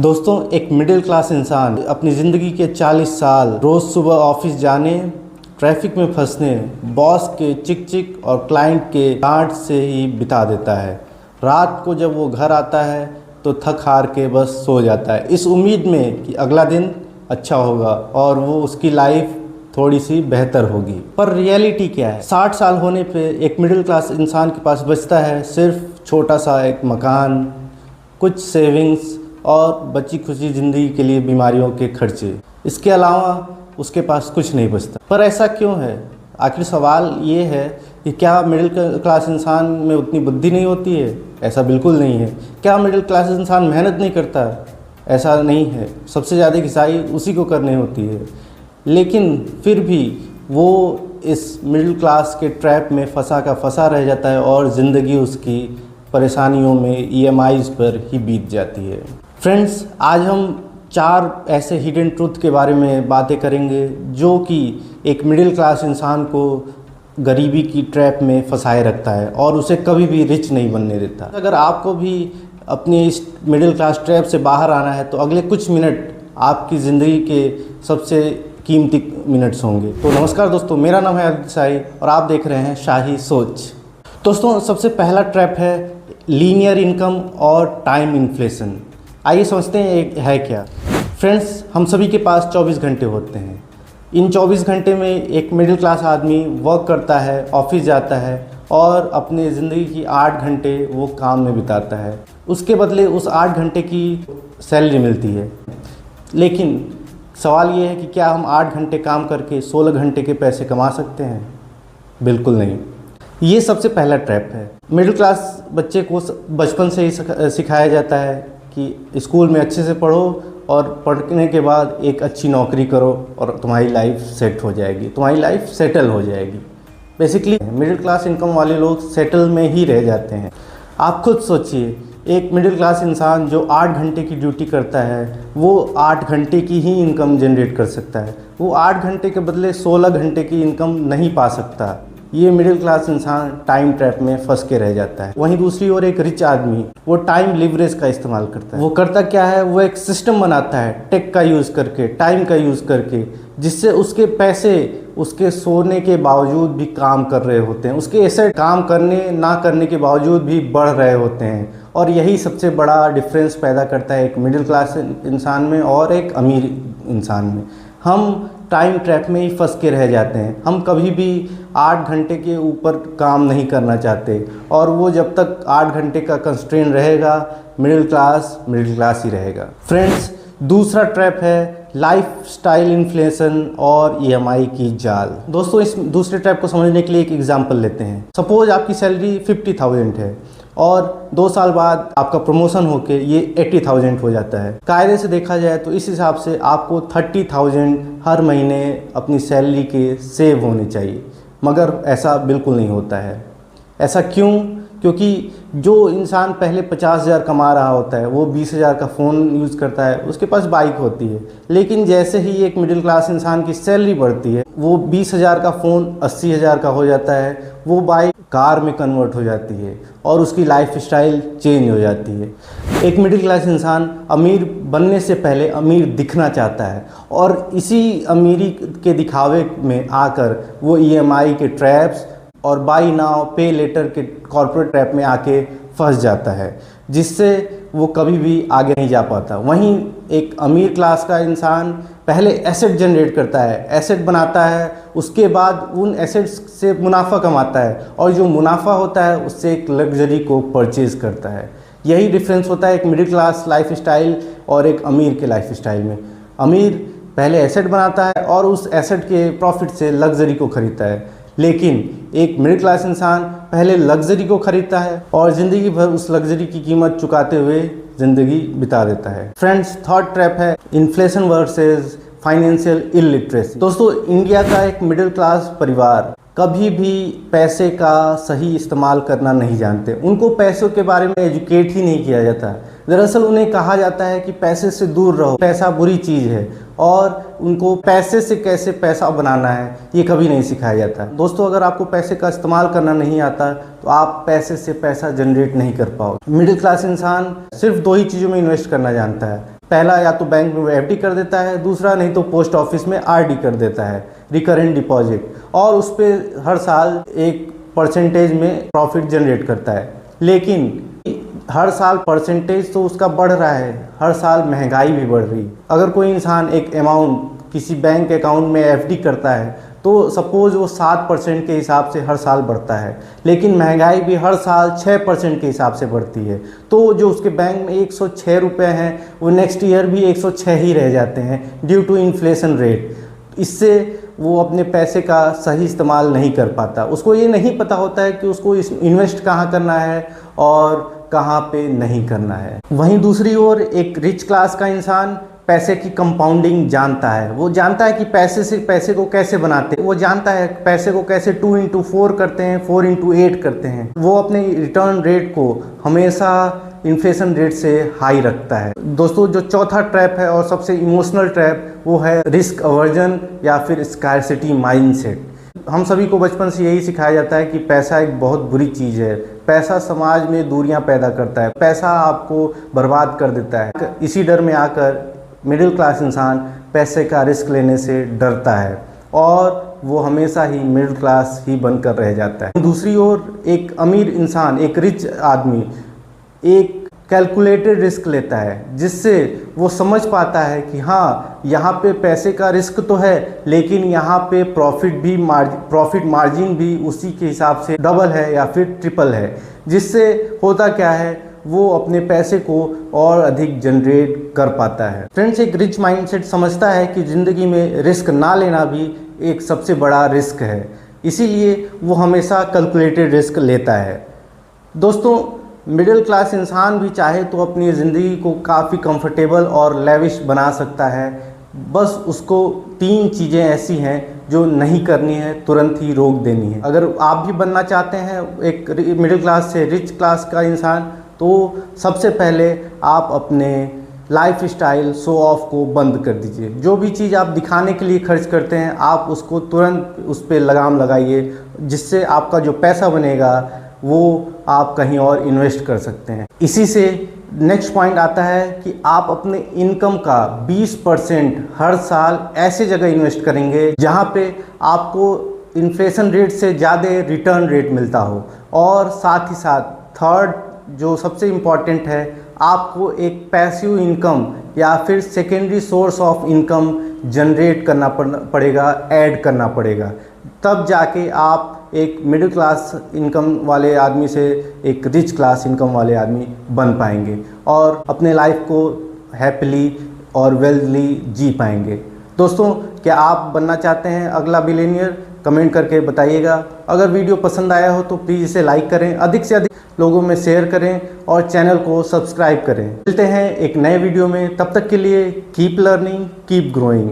दोस्तों, एक middle class इंसान अपनी ज़िंदगी के 40 साल रोज़ सुबह ऑफिस जाने, ट्रैफिक में फंसने, बॉस के चिक चिक और क्लाइंट के डांट से ही बिता देता है। रात को जब वो घर आता है तो थक हार के बस सो जाता है, इस उम्मीद में कि अगला दिन अच्छा होगा और वो उसकी लाइफ थोड़ी सी बेहतर होगी। पर रियलिटी क्या है? 60 साल होने पे एक मिडिल क्लास इंसान के पास बचता है सिर्फ छोटा सा एक मकान, कुछ सेविंग्स और बची खुशी ज़िंदगी के लिए बीमारियों के खर्चे। इसके अलावा उसके पास कुछ नहीं बचता। पर ऐसा क्यों है? आखिर सवाल ये है कि क्या मिडिल क्लास इंसान में उतनी बुद्धि नहीं होती है? ऐसा बिल्कुल नहीं है। क्या मिडिल क्लास इंसान मेहनत नहीं करता? ऐसा नहीं है। सबसे ज़्यादा घिसाई उसी को करनी होती है, लेकिन फिर भी वो इस मिडिल क्लास के ट्रैप में फंसा रह जाता है और ज़िंदगी उसकी परेशानियों में EMIs पर ही बीत जाती है। फ्रेंड्स, आज हम 4 ऐसे हिडन ट्रूथ के बारे में बातें करेंगे जो कि एक मिडिल क्लास इंसान को गरीबी की ट्रैप में फंसाए रखता है और उसे कभी भी रिच नहीं बनने देता। अगर आपको भी अपनी इस मिडिल क्लास ट्रैप से बाहर आना है तो अगले कुछ मिनट आपकी ज़िंदगी के सबसे कीमती मिनट्स होंगे। तो नमस्कार दोस्तों, मेरा नाम है आदित्य शाही और आप देख रहे हैं शाही सोच। दोस्तों, सबसे पहला ट्रैप है लीनियर इनकम और टाइम इन्फ्लेशन। आइए समझते हैं एक है क्या। फ्रेंड्स, हम सभी के पास 24 घंटे होते हैं। इन 24 घंटे में एक मिडिल क्लास आदमी वर्क करता है, ऑफिस जाता है और अपने ज़िंदगी की 8 घंटे वो काम में बिताता है। उसके बदले उस 8 घंटे की सैलरी मिलती है। लेकिन सवाल ये है कि क्या हम 8 घंटे काम करके 16 घंटे के पैसे कमा सकते हैं? बिल्कुल नहीं। ये सबसे पहला ट्रैप है। मिडिल क्लास बच्चे को बचपन से ही सिखाया जाता है कि स्कूल में अच्छे से पढ़ो और पढ़ने के बाद एक अच्छी नौकरी करो और तुम्हारी लाइफ सेट हो जाएगी, तुम्हारी लाइफ सेटल हो जाएगी। बेसिकली मिडिल क्लास इनकम वाले लोग सेटल में ही रह जाते हैं। आप खुद सोचिए, एक मिडिल क्लास इंसान जो 8 घंटे की ड्यूटी करता है वो 8 घंटे की ही इनकम जनरेट कर सकता है। वो 8 घंटे के बदले 16 घंटे की इनकम नहीं पा सकता। ये मिडिल क्लास इंसान टाइम ट्रैप में फंस के रह जाता है। वहीं दूसरी ओर एक रिच आदमी वो टाइम लिवरेज का इस्तेमाल करता है। वो करता क्या है? वो एक सिस्टम बनाता है टेक का यूज़ करके, टाइम का यूज़ करके, जिससे उसके पैसे उसके सोने के बावजूद भी काम कर रहे होते हैं, उसके एसेट काम करने ना करने के बावजूद भी बढ़ रहे होते हैं। और यही सबसे बड़ा डिफरेंस पैदा करता है एक मिडिल क्लास इंसान में और एक अमीर इंसान में। हम टाइम ट्रैप में ही फंस के रह जाते हैं। हम कभी भी 8 घंटे के ऊपर काम नहीं करना चाहते और वो जब तक 8 घंटे का कंस्ट्रेंट रहेगा, मिडिल क्लास ही रहेगा। फ्रेंड्स, दूसरा ट्रैप है लाइफस्टाइल इन्फ्लेशन और EMI की जाल। दोस्तों, इस दूसरे ट्रैप को समझने के लिए एक एग्जांपल लेते हैं। सपोज आपकी सैलरी 50,000 है और 2 साल बाद आपका प्रमोशन होके ये 80,000 हो जाता है। कायदे से देखा जाए तो इस हिसाब से आपको 30,000 हर महीने अपनी सैलरी के सेव होने चाहिए, मगर ऐसा बिल्कुल नहीं होता है। ऐसा क्यों? क्योंकि जो इंसान पहले 50,000 कमा रहा होता है वो 20,000 का फ़ोन यूज़ करता है, उसके पास बाइक होती है। लेकिन जैसे ही एक मिडिल क्लास इंसान की सैलरी बढ़ती है वो 20,000 का फ़ोन 80,000 का हो जाता है, वो बाइक कार में कन्वर्ट हो जाती है और उसकी लाइफ स्टाइल चेंज हो जाती है। एक मिडिल क्लास इंसान अमीर बनने से पहले अमीर दिखना चाहता है और इसी अमीरी के दिखावे में आकर वो EMI के ट्रैप्स और बाई नाउ पे लेटर के कॉर्पोरेट ट्रैप में आके फंस जाता है, जिससे वो कभी भी आगे नहीं जा पाता। वहीं एक अमीर क्लास का इंसान पहले एसेट जनरेट करता है, एसेट बनाता है, उसके बाद उन एसेट्स से मुनाफा कमाता है और जो मुनाफा होता है उससे एक लग्जरी को परचेज़ करता है। यही डिफरेंस होता है एक मिडिल क्लास लाइफ स्टाइल और एक अमीर के लाइफ स्टाइल में। अमीर पहले एसेट बनाता है और उस एसेट के प्रॉफिट से लग्जरी को खरीदता है, लेकिन एक मिडिल क्लास इंसान पहले लग्जरी को खरीदता है और ज़िंदगी भर उस लग्जरी की कीमत चुकाते हुए ज़िंदगी बिता देता है। फ्रेंड्स, थर्ड ट्रैप है इन्फ्लेशन वर्सेस फाइनेंशियल इलिटरेसी। दोस्तों, इंडिया का एक मिडिल क्लास परिवार कभी भी पैसे का सही इस्तेमाल करना नहीं जानते। उनको पैसों के बारे में एजुकेट ही नहीं किया जाता। दरअसल उन्हें कहा जाता है कि पैसे से दूर रहो, पैसा बुरी चीज़ है, और उनको पैसे से कैसे पैसा बनाना है ये कभी नहीं सिखाया जाता। दोस्तों, अगर आपको पैसे का इस्तेमाल करना नहीं आता तो आप पैसे से पैसा जनरेट नहीं कर पाओगे। मिडिल क्लास इंसान सिर्फ 2 ही चीज़ों में इन्वेस्ट करना जानता है, पहला या तो बैंक में एफडी कर देता है, दूसरा नहीं तो पोस्ट ऑफिस में आरडी कर देता है, रिकरेंट डिपॉजिट, और उस पर हर साल एक परसेंटेज में प्रॉफिट जनरेट करता है। लेकिन हर साल परसेंटेज तो उसका बढ़ रहा है, हर साल महंगाई भी बढ़ रही है। अगर कोई इंसान एक अमाउंट किसी बैंक अकाउंट में एफडी करता है तो सपोज़ वो 7% के हिसाब से हर साल बढ़ता है, लेकिन महंगाई भी हर साल 6% के हिसाब से बढ़ती है। तो जो उसके बैंक में 106 रुपये हैं वो नेक्स्ट ईयर भी 106 ही रह जाते हैं ड्यू टू इन्फ्लेशन रेट। इससे वो अपने पैसे का सही इस्तेमाल नहीं कर पाता। उसको ये नहीं पता होता है कि उसको इन्वेस्ट कहाँ करना है और कहाँ पे नहीं करना है। वहीं दूसरी ओर एक रिच क्लास का इंसान पैसे की कंपाउंडिंग जानता है। वो जानता है कि पैसे को कैसे बनाते हैं, वो जानता है पैसे को कैसे 2 into 4 करते हैं, 4 into 8 करते हैं। वो अपने रिटर्न रेट को हमेशा इन्फ्लेशन रेट से हाई रखता है। दोस्तों, जो चौथा ट्रैप है और सबसे इमोशनल ट्रैप वो है रिस्क अवर्जन या फिर स्कार्सिटी माइंडसेट। हम सभी को बचपन से यही सिखाया जाता है कि पैसा एक बहुत बुरी चीज़ है। पैसा समाज में दूरियां पैदा करता है, पैसा आपको बर्बाद कर देता है। इसी डर में आकर मिडिल क्लास इंसान पैसे का रिस्क लेने से डरता है और वो हमेशा ही मिडिल क्लास ही बनकर रह जाता है। दूसरी ओर एक अमीर इंसान, एक रिच आदमी एक कैलकुलेटेड रिस्क लेता है, जिससे वो समझ पाता है कि हाँ, यहाँ पे पैसे का रिस्क तो है लेकिन यहाँ पे प्रॉफिट मार्जिन भी उसी के हिसाब से डबल है या फिर ट्रिपल है। जिससे होता क्या है, वो अपने पैसे को और अधिक जनरेट कर पाता है। फ्रेंड्स, एक रिच माइंडसेट समझता है कि ज़िंदगी में रिस्क ना लेना भी एक सबसे बड़ा रिस्क है, इसीलिए वो हमेशा कैलकुलेटेड रिस्क लेता है। दोस्तों, मिडिल क्लास इंसान भी चाहे तो अपनी ज़िंदगी को काफ़ी कंफर्टेबल और लेविश बना सकता है। बस उसको 3 चीज़ें ऐसी हैं जो नहीं करनी है, तुरंत ही रोक देनी है। अगर आप भी बनना चाहते हैं एक मिडिल क्लास से रिच क्लास का इंसान, तो सबसे पहले आप अपने लाइफ स्टाइल शो ऑफ को बंद कर दीजिए। जो भी चीज़ आप दिखाने के लिए खर्च करते हैं, आप उसको तुरंत उस पर लगाम लगाइए, जिससे आपका जो पैसा बनेगा वो आप कहीं और इन्वेस्ट कर सकते हैं। इसी से नेक्स्ट पॉइंट आता है कि आप अपने इनकम का 20% हर साल ऐसे जगह इन्वेस्ट करेंगे जहां पे आपको इन्फ्लेशन रेट से ज़्यादा रिटर्न रेट मिलता हो। और साथ ही साथ थर्ड जो सबसे इम्पॉर्टेंट है, आपको एक पैसिव इनकम या फिर secondary source of income generate करना पड़ेगा, ऐड करना पड़ेगा। तब जाके आप एक मिडिल क्लास इनकम वाले आदमी से एक रिच क्लास इनकम वाले आदमी बन पाएंगे और अपने लाइफ को हैप्पीली और वेल्थली जी पाएंगे। दोस्तों, क्या आप बनना चाहते हैं अगला बिलियनियर? कमेंट करके बताइएगा। अगर वीडियो पसंद आया हो तो प्लीज़ इसे लाइक करें, अधिक से अधिक लोगों में शेयर करें और चैनल को सब्सक्राइब करें। मिलते हैं एक नए वीडियो में, तब तक के लिए कीप लर्निंग, कीप ग्रोइंग।